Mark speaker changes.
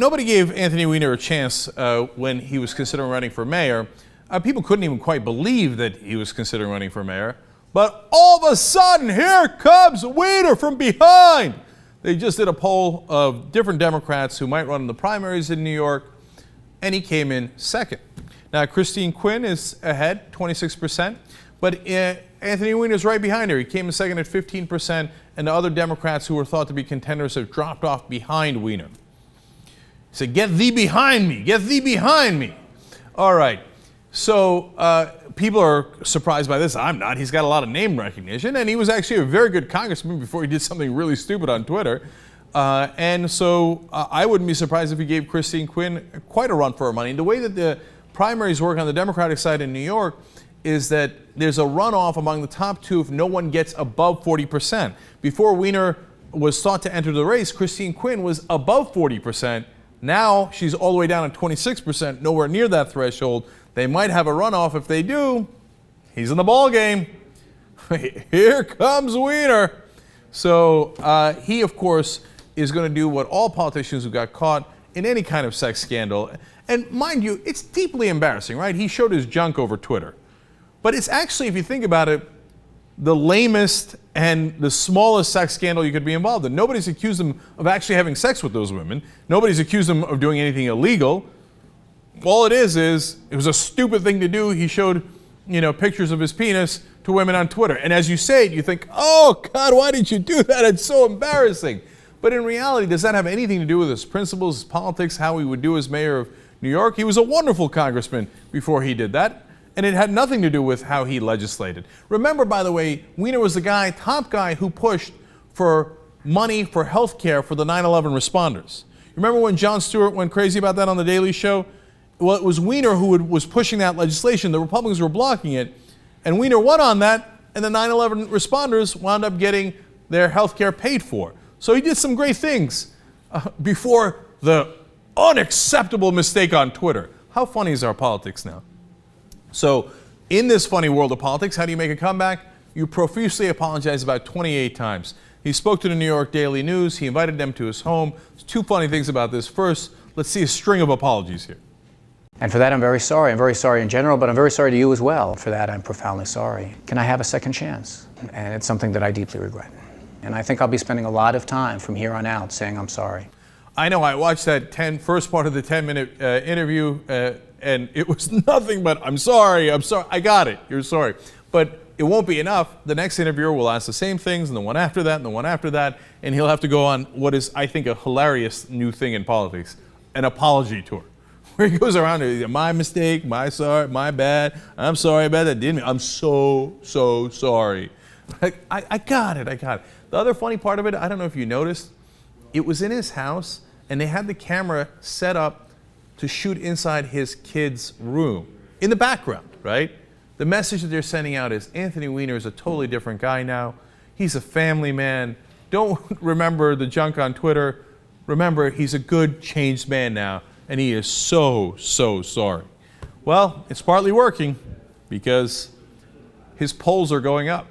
Speaker 1: nobody gave Anthony Weiner a chance when he was considering running for mayor. People couldn't even quite believe that he was considering running for mayor. But all of a sudden, here comes Weiner from behind. They just did a poll of different Democrats who might run in the primaries in New York, and he came in second. Now, Christine Quinn is ahead, 26%, but Anthony Weiner is right behind her. He came in second at 15%, and the other Democrats who were thought to be contenders have dropped off behind Weiner. He said, "Get thee behind me, get thee behind me." All right, so people are surprised by this. I'm not. He's got a lot of name recognition, and he was actually a very good congressman before he did something really stupid on Twitter. And so I wouldn't be surprised if he gave Christine Quinn quite a run for her money. And the way that the primaries work on the Democratic side in New York is that there's a runoff among the top two if no one gets above 40%. Before Weiner was thought to enter the race, Christine Quinn was above 40%. Now she's all the way down at 26%, nowhere near that threshold. They might have a runoff. If they do, he's in the ball game. Here comes Weiner. So he, of course, is going to do what all politicians who got caught in any kind of sex scandal. And mind you, it's deeply embarrassing, right? He showed his junk over Twitter. But it's actually, if you think about it, the lamest and the smallest sex scandal you could be involved in. Nobody's accused him of actually having sex with those women. Nobody's accused him of doing anything illegal. All it is it was a stupid thing to do. He showed, pictures of his penis to women on Twitter. And as you say it, you think, oh, God, why did you do that? It's so embarrassing. But in reality, does that have anything to do with his principles, his politics, how he would do as mayor of New York? He was a wonderful congressman before he did that. And it had nothing to do with how he legislated. Remember, by the way, Weiner was the top guy who pushed for money for health care for the 9/11 responders. Remember when Jon Stewart went crazy about that on The Daily Show? Well, it was Weiner who was pushing that legislation. The Republicans were blocking it. And Weiner won on that, and the 9/11 responders wound up getting their health care paid for. So he did some great things before the unacceptable mistake on Twitter. How funny is our politics now? So in this funny world of politics, how do you make a comeback? You profusely apologize about 28 times. He spoke to the New York Daily News. He invited them to his home. There's two funny things about this. First, let's see a string of apologies here.
Speaker 2: And for that, I'm very sorry. I'm very sorry in general, but I'm very sorry to you as well. For that, I'm profoundly sorry. Can I have a second chance? And it's something that I deeply regret. And I think I'll be spending a lot of time from here on out saying I'm sorry.
Speaker 1: I know. I watched that first part of the 10-minute interview, and it was nothing but, I'm sorry, I got it, you're sorry. But it won't be enough. The next interviewer will ask the same things, and the one after that, and the one after that, and he'll have to go on what is, I think, a hilarious new thing in politics, an apology tour, where he goes around and my mistake, my sorry, my bad, I'm sorry about that, didn't mean, I'm so sorry. I got it. The other funny part of it, I don't know if you noticed, it was in his house, and they had the camera set up to shoot inside his kid's room, in the background, right? The message that they're sending out is Anthony Weiner is a totally different guy now. He's a family man. Don't remember the junk on Twitter. Remember, he's a good, changed man now, and he is so sorry. Well, it's partly working because his polls are going up.